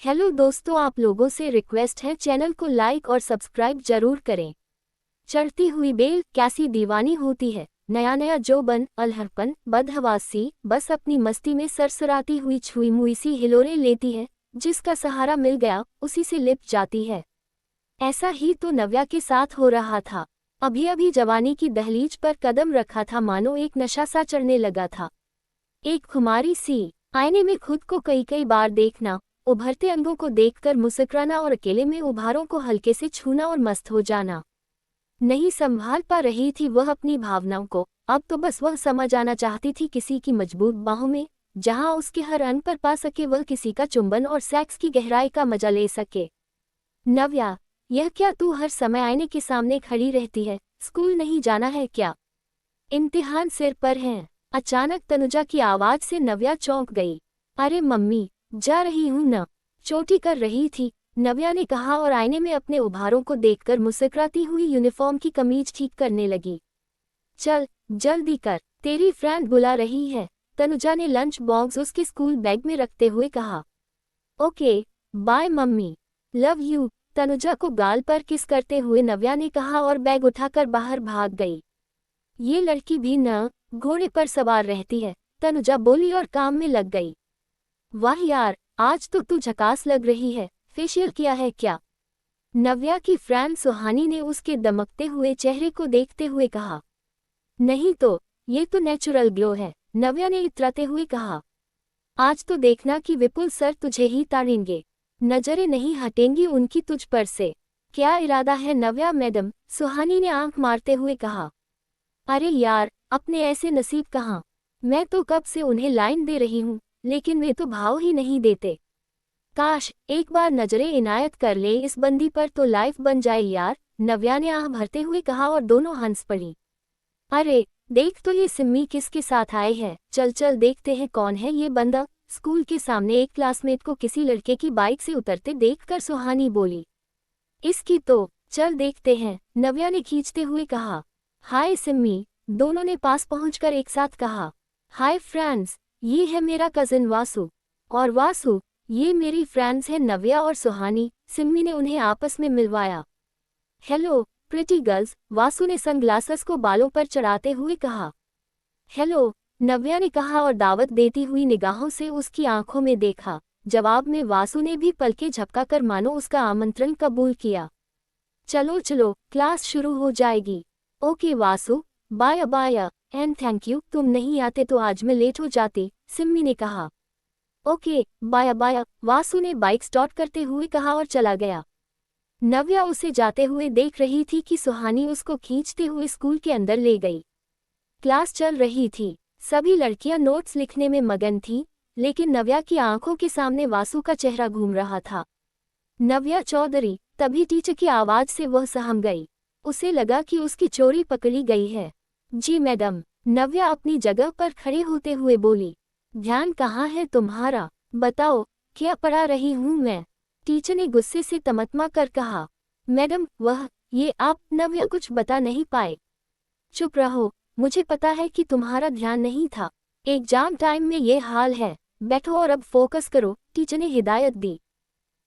Hello दोस्तों, आप लोगों से रिक्वेस्ट है चैनल को लाइक और सब्सक्राइब जरूर करें। चढ़ती हुई बेल कैसी दीवानी होती है, नया नया जोबन, अलहरपन, बदहवासी, बस अपनी मस्ती में सरसराती हुई छुई मुई सी हिलोरे लेती है। जिसका सहारा मिल गया उसी से लिप जाती है। ऐसा ही तो नव्या के साथ हो रहा था। अभी अभी जवानी की दहलीज पर कदम रखा था, मानो एक नशा सा चढ़ने लगा था। एक खुमारी सी आईने में खुद को कई कई बार देखना, उभरते अंगों को देखकर मुस्कुराना और अकेले में उभारों को हल्के से छूना और मस्त हो जाना। नहीं संभाल पा रही थी वह अपनी भावनाओं को। अब तो बस वह समझ आना चाहती थी किसी की मजबूत बाहों में, जहां उसके हर अंग पर पा सके वह किसी का चुंबन और सेक्स की गहराई का मजा ले सके। नव्या, यह क्या तू हर समय आईने के सामने खड़ी रहती है? स्कूल नहीं जाना है क्या? इम्तिहान सिर पर हैं। अचानक तनुजा की आवाज से नव्या चौंक गई। अरे मम्मी, जा रही हूं न, चोटी कर रही थी, नव्या ने कहा और आईने में अपने उभारों को देखकर मुस्कुराती हुई यूनिफॉर्म की कमीज ठीक करने लगी। चल जल्दी कर, तेरी फ्रेंड बुला रही है, तनुजा ने लंच बॉक्स उसके स्कूल बैग में रखते हुए कहा। Okay, bye mummy, love you, Tanuja को गाल पर किस करते हुए नव्या ने कहा और बैग उठाकर बाहर भाग गई। ये लड़की भी न घोड़े पर सवार रहती है, तनुजा बोली और काम में लग गई। वाह यार, आज तो तू झकास लग रही है, फेशियल किया है क्या? नव्या की फ्रेंड सुहानी ने उसके दमकते हुए चेहरे को देखते हुए कहा। नहीं तो, ये तो नेचुरल ग्लो है, नव्या ने इतराते हुए कहा। आज तो देखना कि विपुल सर तुझे ही ताड़ेंगे, नजरें नहीं हटेंगी उनकी तुझ पर से। क्या इरादा है नव्या मैडम? सुहानी ने आंख मारते हुए कहा। अरे यार, अपने ऐसे नसीब कहाँ, मैं तो कब से उन्हें लाइन दे रही हूँ, लेकिन वे तो भाव ही नहीं देते। काश एक बार नजरें इनायत कर ले इस बंदी पर तो लाइफ बन जाए यार, नव्या ने आह भरते हुए कहा और दोनों हंस पड़ी। अरे देख तो ये सिम्मी किसके साथ आए हैं, चल चल देखते हैं कौन है ये बंदा। स्कूल के सामने एक क्लासमेट को किसी लड़के की बाइक से उतरते देखकर सुहानी बोली। इसकी तो, चल देखते हैं, नव्या ने खींचते हुए कहा। हाय सिम्मी, दोनों ने पास पहुंचकर एक साथ कहा। हाय फ्रेंड्स, ये है मेरा कजिन वासु, और वासु, ये मेरी फ्रेंड्स हैं नव्या और सुहानी। सिम्मी ने उन्हें आपस में मिलवाया। हेलो प्रिटी गर्ल्स, वासु ने सनग्लासेस को बालों पर चढ़ाते हुए कहा। हेलो, नव्या ने कहा और दावत देती हुई निगाहों से उसकी आंखों में देखा। जवाब में वासु ने भी पलकें झपकाकर मानो उसका आमंत्रण कबूल किया। चलो चलो, क्लास शुरू हो जाएगी। Okay Vasu, bye bye and thank you, तुम नहीं आते तो आज मैं लेट हो जाती, सिम्मी ने कहा। ओके बाय बाय, वासु ने बाइक स्टार्ट करते हुए कहा और चला गया। नव्या उसे जाते हुए देख रही थी कि सुहानी उसको खींचते हुए स्कूल के अंदर ले गई। क्लास चल रही थी, सभी लड़कियां नोट्स लिखने में मगन थीं, लेकिन नव्या की आंखों के सामने वासु का चेहरा घूम रहा था। नव्या चौधरी, तभी टीचर की आवाज से वह सहम गई। उसे लगा कि उसकी चोरी पकड़ी गई है। जी मैडम, नव्या अपनी जगह पर खड़े होते हुए बोली। ध्यान कहाँ है तुम्हारा, बताओ क्या पढ़ा रही हूँ मैं? टीचर ने गुस्से से तमतमा कर कहा। मैडम वह, ये आप, नव्या कुछ बता नहीं पाए। चुप रहो, मुझे पता है कि तुम्हारा ध्यान नहीं था, एग्जाम टाइम में ये हाल है, बैठो और अब फोकस करो, टीचर ने हिदायत दी।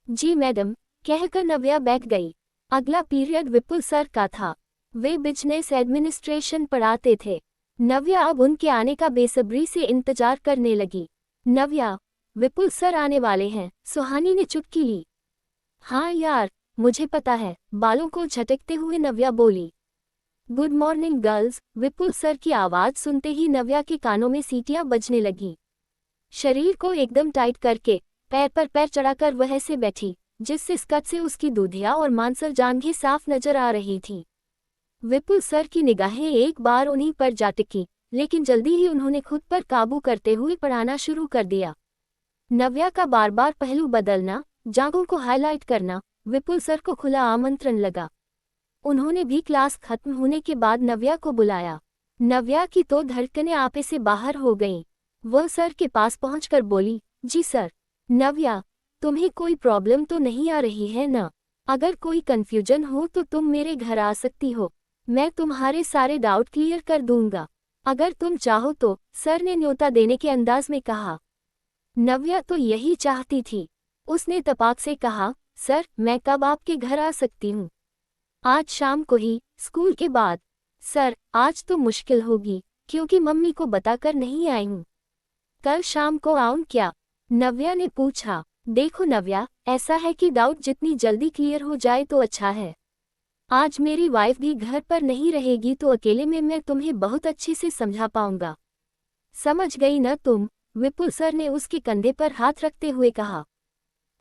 जी मैडम, कहकर नव्या बैठ गई। अगला पीरियड विपुल सर का था। वे बिजनेस एडमिनिस्ट्रेशन पढ़ाते थे। नव्या अब उनके आने का बेसब्री से इंतजार करने लगी। नव्या, विपुल सर आने वाले हैं, सुहानी ने चुटकी ली। हाँ यार, मुझे पता है, बालों को झटकते हुए नव्या बोली। गुड मॉर्निंग गर्ल्स, विपुल सर की आवाज सुनते ही नव्या के कानों में सीटियां बजने लगी। शरीर को एकदम टाइट करके पैर पर पैर चढ़ाकर वह ऐसे बैठी जिससे स्कर्ट से उसकी दूधिया और मांसल जांघें साफ नजर आ रही थीं। विपुल सर की निगाहें एक बार उन्हीं पर जा टिकी, लेकिन जल्दी ही उन्होंने खुद पर काबू करते हुए पढ़ाना शुरू कर दिया। नव्या का बार बार पहलू बदलना, जांघों को हाईलाइट करना, विपुल सर को खुला आमंत्रण लगा। उन्होंने भी क्लास खत्म होने के बाद नव्या को बुलाया। नव्या की तो धड़कनें आपे से बाहर हो गईं। वह सर के पास पहुंचकर बोली, जी सर। नव्या, तुम्हें कोई प्रॉब्लम तो नहीं आ रही है ना? अगर कोई कंफ्यूजन हो तो तुम मेरे घर आ सकती हो, मैं तुम्हारे सारे डाउट क्लियर कर दूंगा, अगर तुम चाहो तो, सर ने न्योता देने के अंदाज में कहा। नव्या तो यही चाहती थी, उसने तपाक से कहा, सर मैं कब आपके घर आ सकती हूँ? आज शाम को ही, स्कूल के बाद। सर आज तो मुश्किल होगी, क्योंकि मम्मी को बताकर नहीं आई हूँ। कल शाम को आऊँ क्या? नव्या ने पूछा। देखो नव्या, ऐसा है कि डाउट जितनी जल्दी क्लियर हो जाए तो अच्छा है। आज मेरी वाइफ भी घर पर नहीं रहेगी तो अकेले में मैं तुम्हें बहुत अच्छे से समझा पाऊंगा। समझ गई न तुम? विपुल सर ने उसके कंधे पर हाथ रखते हुए कहा।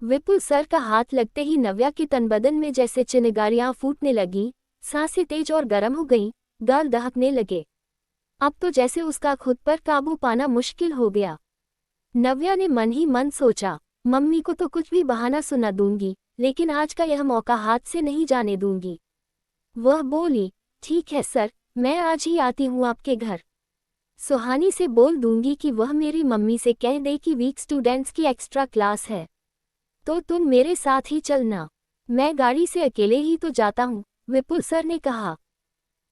विपुल सर का हाथ लगते ही नव्या के तन बदन में जैसे चिंगारियां फूटने लगी, सांसें तेज और गर्म हो गईं, गाल दहकने लगे। अब तो जैसे उसका खुद पर काबू पाना मुश्किल हो गया। नव्या ने मन ही मन सोचा, मम्मी को तो कुछ भी बहाना सुना दूंगी, लेकिन आज का यह मौका हाथ से नहीं जाने दूंगी। वह बोली, ठीक है सर, मैं आज ही आती हूँ आपके घर। सुहानी से बोल दूंगी कि वह मेरी मम्मी से कह दे कि वीक स्टूडेंट्स की एक्स्ट्रा क्लास है, तो तुम मेरे साथ ही चलना। मैं गाड़ी से अकेले ही तो जाता हूँ, विपुल सर ने कहा।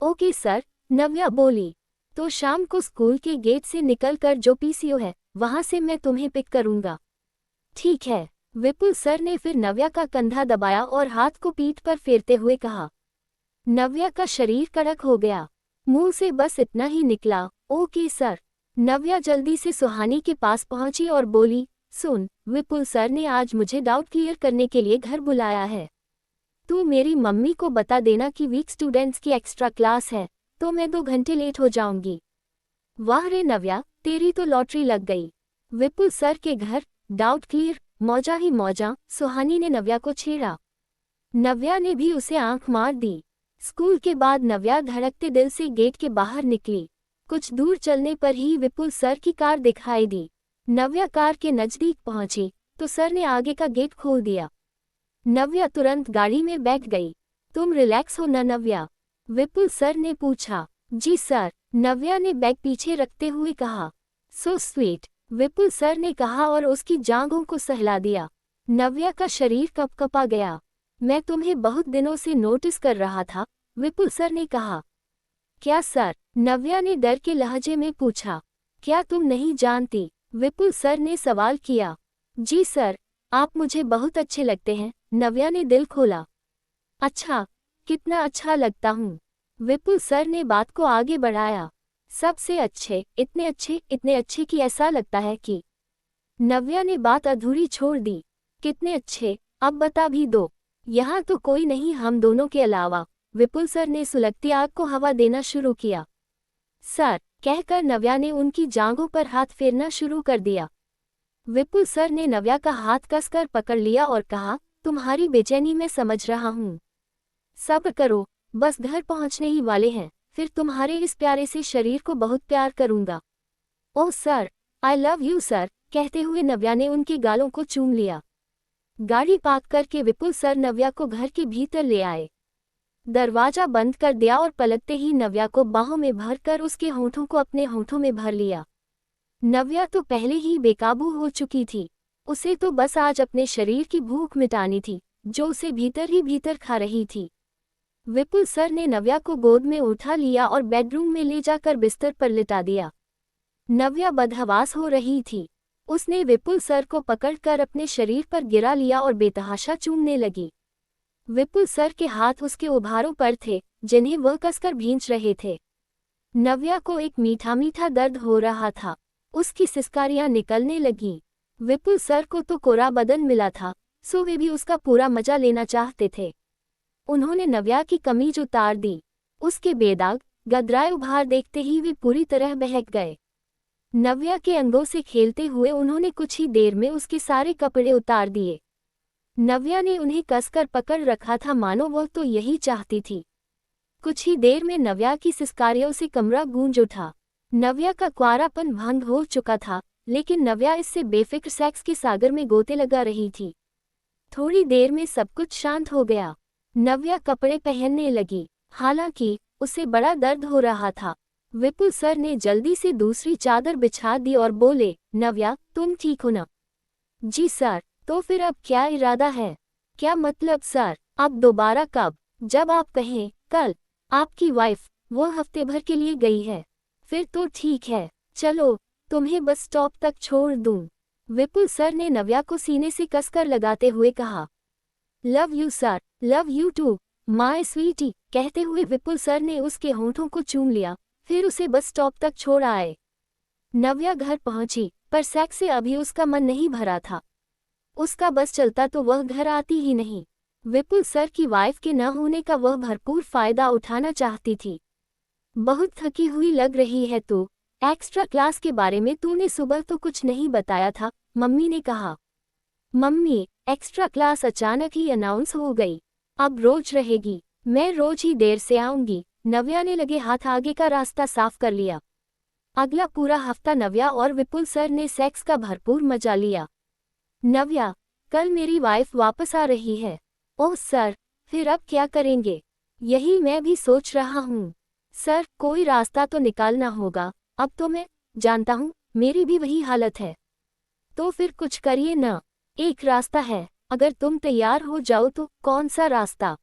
ओके सर, नव्या बोली। तो शाम को स्कूल के गेट से निकलकर जो पीसीओ है, वहां से मैं तुम्हें पिक करूंगा। ठीक है, विपुल सर ने फिर नव्या का कंधा दबाया और हाथ को पीठ पर फेरते हुए कहा। नव्या का शरीर कड़क हो गया, मुंह से बस इतना ही निकला, ओके सर। नव्या जल्दी से सुहानी के पास पहुंची और बोली, सुन, विपुल सर ने आज मुझे डाउट क्लियर करने के लिए घर बुलाया है। तू मेरी मम्मी को बता देना कि वीक स्टूडेंट्स की एक्स्ट्रा क्लास है, तो मैं 2 घंटे लेट हो जाऊंगी। वाह रे नव्या, तेरी तो लॉटरी लग गई। विपुल सर के घर, डाउट क्लियर, मौजा ही मौजा, सुहानी ने नव्या को छेड़ा। नव्या ने भी उसे आंख मार दी। स्कूल के बाद नव्या धड़कते दिल से गेट के बाहर निकली। कुछ दूर चलने पर ही विपुल सर की कार दिखाई दी। नव्या कार के नजदीक पहुंची, तो सर ने आगे का गेट खोल दिया। नव्या तुरंत गाड़ी में बैठ गई। तुम रिलैक्स हो न नव्या? विपुल सर ने पूछा। जी सर, नव्या ने बैग पीछे रखते हुए कहा। सो स्वीट, विपुल सर ने कहा और उसकी जांघों को सहला दिया। नव्या का शरीर कपकपा गया। मैं तुम्हें बहुत दिनों से नोटिस कर रहा था, विपुल सर ने कहा। क्या सर? नव्या ने डर के लहजे में पूछा। क्या तुम नहीं जानती? विपुल सर ने सवाल किया। जी सर, आप मुझे बहुत अच्छे लगते हैं, नव्या ने दिल खोला। अच्छा, कितना अच्छा लगता हूँ? विपुल सर ने बात को आगे बढ़ाया। सबसे अच्छे, इतने अच्छे कि ऐसा लगता है कि। नव्या ने बात अधूरी छोड़ दी। कितने अच्छे, अब बता भी दो। यहाँ तो कोई नहीं हम दोनों के अलावा, विपुल सर ने सुलगती आग को हवा देना शुरू किया। सर, कहकर नव्या ने उनकी जांघों पर हाथ फेरना शुरू कर दिया। विपुल सर ने नव्या का हाथ कसकर पकड़ लिया और कहा, तुम्हारी बेचैनी मैं समझ रहा हूँ। सब्र करो, बस घर पहुँचने ही वाले हैं, फिर तुम्हारे इस प्यारे से शरीर को बहुत प्यार करूँगा। Oh sir, I love you sir, कहते हुए नव्या ने उनके गालों को चूम लिया। गाड़ी पार्क करके विपुल सर नव्या को घर के भीतर ले आए। दरवाजा बंद कर दिया और पलटते ही नव्या को बाहों में भरकर उसके होठों को अपने होठों में भर लिया। नव्या तो पहले ही बेकाबू हो चुकी थी। उसे तो बस आज अपने शरीर की भूख मिटानी थी, जो उसे भीतर ही भीतर खा रही थी। विपुल सर ने नव्या को गोद में उठा लिया और बेडरूम में ले जाकर बिस्तर पर लिटा दिया। नव्या बदहवास हो रही थी। उसने विपुल सर को पकड़कर अपने शरीर पर गिरा लिया और बेतहाशा चूमने लगी। विपुल सर के हाथ उसके उभारों पर थे, जिन्हें वह कसकर भींच रहे थे। नव्या को एक मीठा मीठा दर्द हो रहा था। उसकी सिसकारियां निकलने लगीं। विपुल सर को तो कोरा बदन मिला था, सो वे भी उसका पूरा मजा लेना चाहते थे। उन्होंने नव्या की कमीज उतार दी। उसके बेदाग, गदराए उभार देखते ही वे पूरी तरह बहक गए। नव्या के अंगों से खेलते हुए उन्होंने कुछ ही देर में उसके सारे कपड़े उतार दिए। नव्या ने उन्हें कसकर पकड़ रखा था, मानो वह तो यही चाहती थी। कुछ ही देर में नव्या की सिसकारियों से कमरा गूंज उठा। नव्या का क्वारापन भंग हो चुका था, लेकिन नव्या इससे बेफिक्र सेक्स के सागर में गोते लगा रही थी। थोड़ी देर में सब कुछ शांत हो गया। नव्या कपड़े पहनने लगी, हालांकि उसे बड़ा दर्द हो रहा था। विपुल सर ने जल्दी से दूसरी चादर बिछा दी और बोले, नव्या, तुम ठीक हो ना? जी सर। तो फिर अब क्या इरादा है? क्या मतलब सर? अब दोबारा कब? जब आप कहें, कल। आपकी वाइफ, वो हफ्ते भर के लिए गई है। फिर तो ठीक है, चलो, तुम्हें बस स्टॉप तक छोड़ दूं। विपुल सर ने नव्या को सीने से कसकर लगाते हुए कहा, love you sir, love you too my sweetie. कहते हुए विपुल सर ने उसके होंठों को चूम लिया, फिर उसे बस स्टॉप तक छोड़ आए। नव्या घर पहुंची, पर सेक्स से अभी उसका मन नहीं भरा था। उसका बस चलता तो वह घर आती ही नहीं। विपुल सर की वाइफ के न होने का वह भरपूर फायदा उठाना चाहती थी। बहुत थकी हुई लग रही है तू, एक्स्ट्रा क्लास के बारे में तूने सुबह तो कुछ नहीं बताया था, मम्मी ने कहा। मम्मी, एक्स्ट्रा क्लास अचानक ही अनाउंस हो गई, अब रोज रहेगी, मैं रोज ही देर से आऊंगी। नव्या ने लगे हाथ आगे का रास्ता साफ कर लिया। अगला पूरा हफ्ता नव्या और विपुल सर ने सेक्स का भरपूर मजा लिया। नव्या, कल मेरी वाइफ वापस आ रही है। ओह सर, फिर अब क्या करेंगे? यही मैं भी सोच रहा हूँ। सर, कोई रास्ता तो निकालना होगा, अब तो मैं जानता हूँ मेरी भी वही हालत है। तो फिर कुछ करिए न। एक रास्ता है, अगर तुम तैयार हो जाओ तो। कौन सा रास्ता?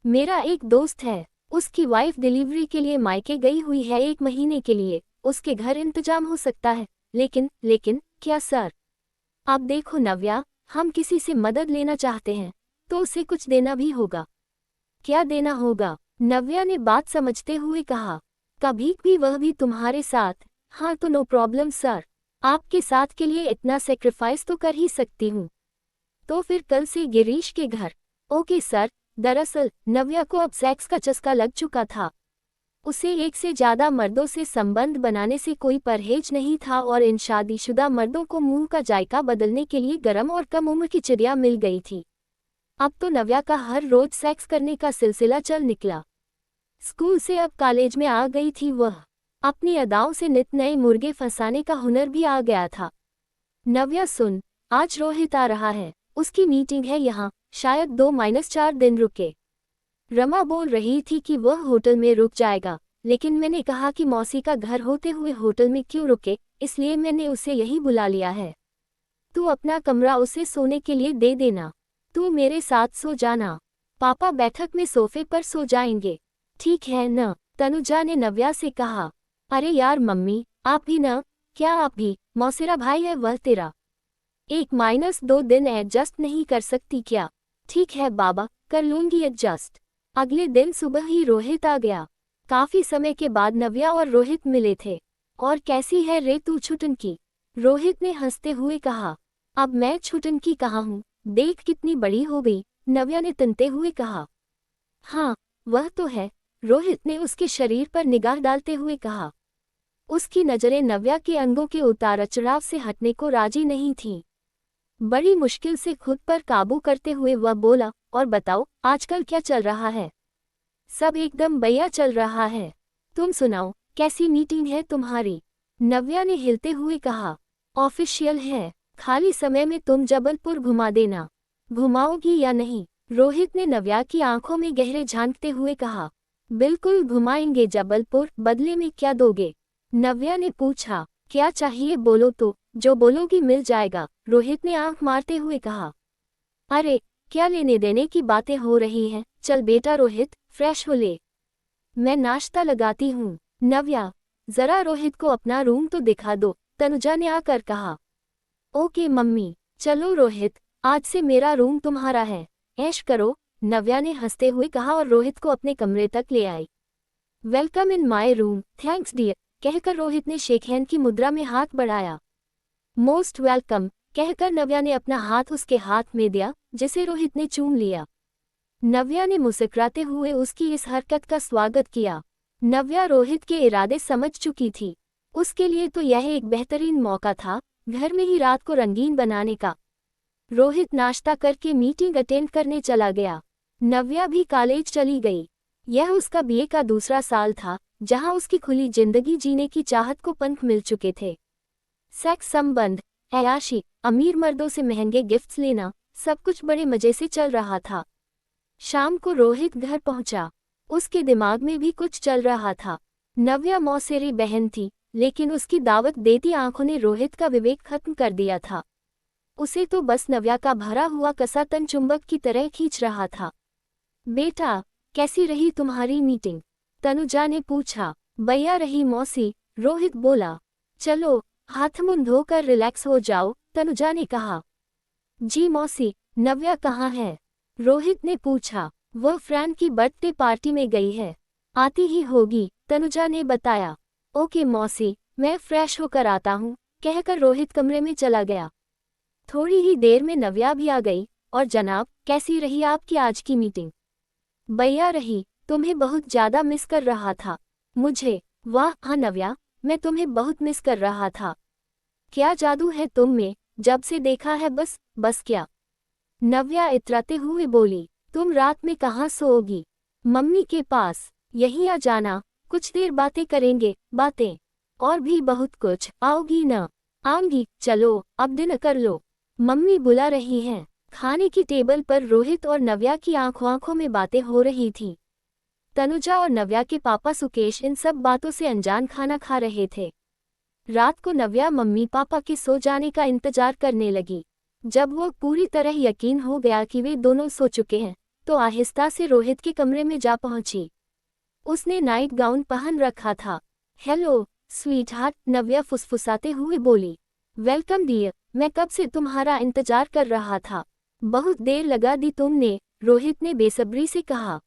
मेरा एक दोस्त है, उसकी वाइफ डिलीवरी के लिए मायके गई हुई है 1 महीने के लिए, उसके घर इंतजाम हो सकता है। लेकिन क्या सर? अब देखो नव्या, हम किसी से मदद लेना चाहते हैं तो उसे कुछ देना भी होगा। क्या देना होगा? नव्या ने बात समझते हुए कहा। कभी भी वह भी तुम्हारे साथ। हाँ तो नो प्रॉब्लम सर, आपके साथ के लिए इतना सेक्रीफाइस तो कर ही सकती हूँ। तो फिर कल से गिरीश के घर। Okay sir. दरअसल नव्या को अब सेक्स का चस्का लग चुका था। उसे एक से ज्यादा मर्दों से संबंध बनाने से कोई परहेज नहीं था और इन शादीशुदा मर्दों को मुंह का जायका बदलने के लिए गरम और कम उम्र की चिड़िया मिल गई थी। अब तो नव्या का हर रोज सेक्स करने का सिलसिला चल निकला। स्कूल से अब कॉलेज में आ गई थी वह। अपनी अदाओं से नित नए मुर्गे फंसाने का हुनर भी आ गया था। नव्या सुन, आज रोहित आ रहा है, उसकी मीटिंग है यहाँ, शायद 2-4 दिन रुके। रमा बोल रही थी कि वह होटल में रुक जाएगा, लेकिन मैंने कहा कि मौसी का घर होते हुए होटल में क्यों रुके, इसलिए मैंने उसे यही बुला लिया है। तू अपना कमरा उसे सोने के लिए दे देना, तू मेरे साथ सो जाना। पापा बैठक में सोफे पर सो जाएंगे, ठीक है न? तनुजा ने नव्या से कहा। अरे यार मम्मी, आप भी न? क्या आप भी? मौसेरा भाई है वह तेरा, 1-2 दिन एडजस्ट नहीं कर सकती क्या? ठीक है बाबा, कर लूंगी एडजस्ट। अगले दिन सुबह ही रोहित आ गया। काफी समय के बाद नव्या और रोहित मिले थे। और कैसी है रे तू छुटनकी? रोहित ने हंसते हुए कहा। अब मैं छुटनकी कहाँ हूँ, देख कितनी बड़ी हो गई, नव्या ने तनते हुए कहा। हाँ, वह तो है, रोहित ने उसके शरीर पर निगाह डालते हुए कहा। उसकी नजरें नव्या के अंगों के उतार चढ़ाव से हटने को राजी नहीं थीं। बड़ी मुश्किल से खुद पर काबू करते हुए वह बोला, और बताओ आजकल क्या चल रहा है? सब एकदम बढ़िया चल रहा है। तुम सुनाओ, कैसी मीटिंग है तुम्हारी? नव्या ने हिलते हुए कहा। ऑफिशियल है, खाली समय में तुम जबलपुर घुमा देना। घुमाओगी या नहीं? रोहित ने नव्या की आंखों में गहरे झांकते हुए कहा। बिल्कुल घुमाएंगे जबलपुर, बदले में क्या दोगे? नव्या ने पूछा। क्या चाहिए बोलो तो, जो बोलोगी मिल जाएगा, रोहित ने आंख मारते हुए कहा। अरे, क्या लेने देने की बातें हो रही हैं? चल बेटा रोहित, फ्रेश हो ले, मैं नाश्ता लगाती हूँ। नव्या, जरा रोहित को अपना रूम तो दिखा दो, तनुजा ने आकर कहा। ओके मम्मी, चलो रोहित, आज से मेरा रूम तुम्हारा है, ऐश करो, नव्या ने हंसते हुए कहा और रोहित को अपने कमरे तक ले आई। Welcome in my room, thanks dear, कहकर रोहित ने शेक हैंड की मुद्रा में हाथ बढ़ाया। मोस्ट वेलकम, कहकर नव्या ने अपना हाथ उसके हाथ में दिया, जिसे रोहित ने चूम लिया। नव्या ने मुस्कुराते हुए उसकी इस हरकत का स्वागत किया। नव्या रोहित के इरादे समझ चुकी थी। उसके लिए तो यह एक बेहतरीन मौका था, घर में ही रात को रंगीन बनाने का। रोहित नाश्ता करके मीटिंग अटेंड करने चला गया। नव्या भी कॉलेज चली गई। यह उसका बीए का दूसरा साल था, जहां उसकी खुली जिंदगी जीने की चाहत को पंख मिल चुके थे। सेक्स संबंध, ऐयाशी, अमीर मर्दों से महंगे गिफ्ट्स लेना, सब कुछ बड़े मजे से चल रहा था। शाम को रोहित घर पहुंचा। उसके दिमाग में भी कुछ चल रहा था। नव्या मौसेरी बहन थी, लेकिन उसकी दावत देती आंखों ने रोहित का विवेक खत्म कर दिया था। उसे तो बस नव्या का भरा हुआ कसा तन चुंबक की तरह खींच रहा था। बेटा, कैसी रही तुम्हारी मीटिंग? तनुजा ने पूछा। बढ़िया रही मौसी, रोहित बोला। चलो, हाथ मुंह धोकर रिलैक्स हो जाओ, तनुजा ने कहा। जी मौसी, नव्या कहाँ है? रोहित ने पूछा। वह फ्रैंक की बर्थडे पार्टी में गई है, आती ही होगी, तनुजा ने बताया। ओके मौसी, मैं फ्रेश होकर आता हूँ, कहकर रोहित कमरे में चला गया। थोड़ी ही देर में नव्या भी आ गई। और जनाब, कैसी रही आपकी आज की मीटिंग? बढ़िया रही, तुम्हें बहुत ज़्यादा मिस कर रहा था। मुझे? वाह हाँ नव्या, मैं तुम्हें बहुत मिस कर रहा था। क्या जादू है तुम में, जब से देखा है बस क्या? नव्या इतराते हुए बोली। तुम रात में कहाँ सोओगी? मम्मी के पास। यहीं आ जाना, कुछ देर बातें करेंगे। बातें? और भी बहुत कुछ। आओगी न? आऊंगी, चलो अब डिनर कर लो, मम्मी बुला रही हैं। खाने की टेबल पर रोहित और नव्या की आंखों में बातें हो रही थीं। तनुजा और नव्या के पापा सुकेश इन सब बातों से अनजान खाना खा रहे थे। रात को नव्या मम्मी पापा के सो जाने का इंतजार करने लगी। जब वो पूरी तरह यकीन हो गया कि वे दोनों सो चुके हैं, तो आहिस्ता से रोहित के कमरे में जा पहुंची। उसने नाइट गाउन पहन रखा था। हेलो स्वीटहार्ट, नव्या फुसफुसाते हुए बोली। वेलकम डियर, मैं कब से तुम्हारा इंतजार कर रहा था। बहुत देर लगा दी तुमने, रोहित ने बेसब्री से कहा।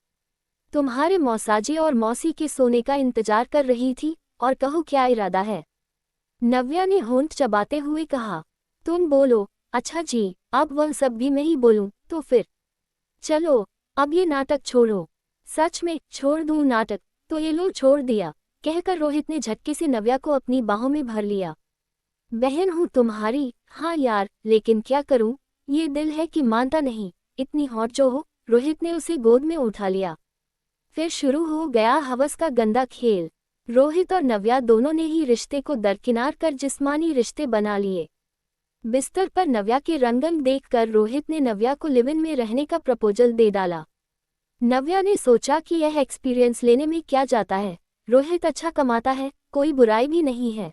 तुम्हारे मौसाजी और मौसी के सोने का इंतजार कर रही थी। और कहो क्या इरादा है? नव्या ने होंठ चबाते हुए कहा। तुम बोलो। अच्छा जी, अब वह सब भी मैं ही बोलूं तो फिर? चलो अब ये नाटक छोड़ो। सच में छोड़ दूं नाटक? तो ये लो छोड़ दिया, कहकर रोहित ने झटके से नव्या को अपनी बाहों में भर लिया। बहन हूँ तुम्हारी, हाँ यार, लेकिन क्या करूँ, ये दिल है कि मानता नहीं। इतनी हॉट जो हो। रोहित ने उसे गोद में उठा लिया। फिर शुरू हो गया हवस का गंदा खेल। रोहित और नव्या दोनों ने ही रिश्ते को दरकिनार कर जिस्मानी रिश्ते बना लिए। बिस्तर पर नव्या के रंगन देखकर रोहित ने नव्या को लिव इन में रहने का प्रपोजल दे डाला। नव्या ने सोचा कि यह एक्सपीरियंस लेने में क्या जाता है, रोहित अच्छा कमाता है, कोई बुराई भी नहीं है।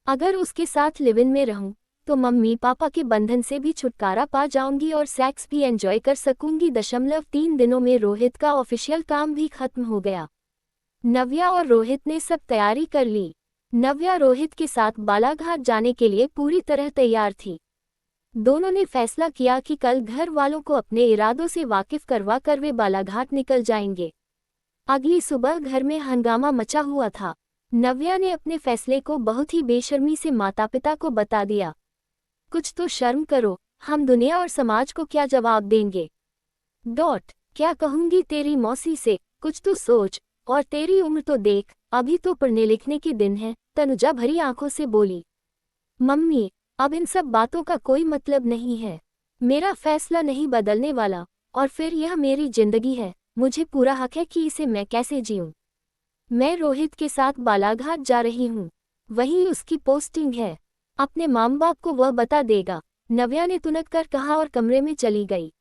अगर उसके साथ लिव इन में रहूं तो मम्मी पापा के बंधन से भी छुटकारा पा जाऊंगी और सेक्स भी एंजॉय कर सकूंगी। 3 दिनों में रोहित का ऑफिशियल काम भी खत्म हो गया। नव्या और रोहित ने सब तैयारी कर ली। नव्या रोहित के साथ बालाघाट जाने के लिए पूरी तरह तैयार थी। दोनों ने फैसला किया कि कल घर वालों को अपने इरादों से वाकिफ करवा कर वे बालाघाट निकल जाएंगे। अगली सुबह घर में हंगामा मचा हुआ था। नव्या ने अपने फैसले को बहुत ही बेशर्मी से माता पिता को बता दिया। कुछ तो शर्म करो, हम दुनिया और समाज को क्या जवाब देंगे? क्या कहूंगी तेरी मौसी से, कुछ तो सोच। और तेरी उम्र तो देख, अभी तो पढ़ने लिखने के दिन है, तनुजा भरी आंखों से बोली। मम्मी, अब इन सब बातों का कोई मतलब नहीं है। मेरा फैसला नहीं बदलने वाला, और फिर यह मेरी जिंदगी है, मुझे पूरा हक है कि इसे मैं कैसे जीऊं। मैं रोहित के साथ बालाघाट जा रही हूँ, वहीं उसकी पोस्टिंग है। अपने माँ बाप को वह बता देगा, नव्या ने तुनक कर कहा और कमरे में चली गई।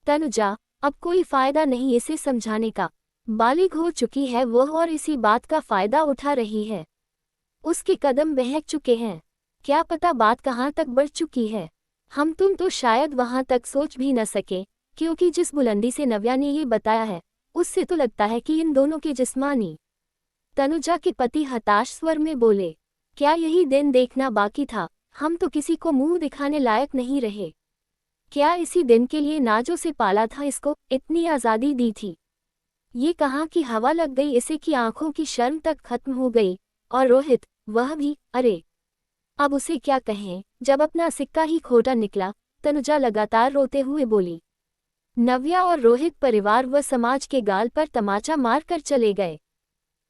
तनुजा, अब कोई फायदा नहीं इसे समझाने का, बालिग हो चुकी है वह और इसी बात का फायदा उठा रही है। उसके कदम बहक चुके हैं, क्या पता बात कहाँ तक बढ़ चुकी है। हम तुम तो शायद वहां तक सोच भी न सके, क्योंकि जिस बुलंदी से नव्या ने ये बताया है, उससे तो लगता है कि इन दोनों के जिस्मानी। तनुजा के पति हताश स्वर में बोले। क्या यही दिन देखना बाकी था? हम तो किसी को मुंह दिखाने लायक नहीं रहे। क्या इसी दिन के लिए नाजों से पाला था इसको, इतनी आज़ादी दी थी? ये कहाँ की हवा लग गई इसे कि आंखों की शर्म तक खत्म हो गई। और रोहित, वह भी, अरे अब उसे क्या कहें जब अपना सिक्का ही खोटा निकला। तनुजा लगातार रोते हुए बोली। नव्या और रोहित परिवार व समाज के गाल पर तमाचा मार कर चले गए।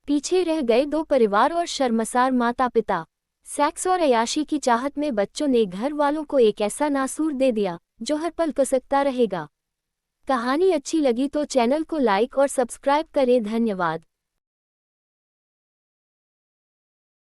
पीछे रह गए 2 परिवार और शर्मसार माता पिता। सेक्स और अयाशी की चाहत में बच्चों ने घर वालों को एक ऐसा नासूर दे दिया जो हर पल कसकता रहेगा। कहानी अच्छी लगी तो चैनल को लाइक और सब्सक्राइब करें। धन्यवाद।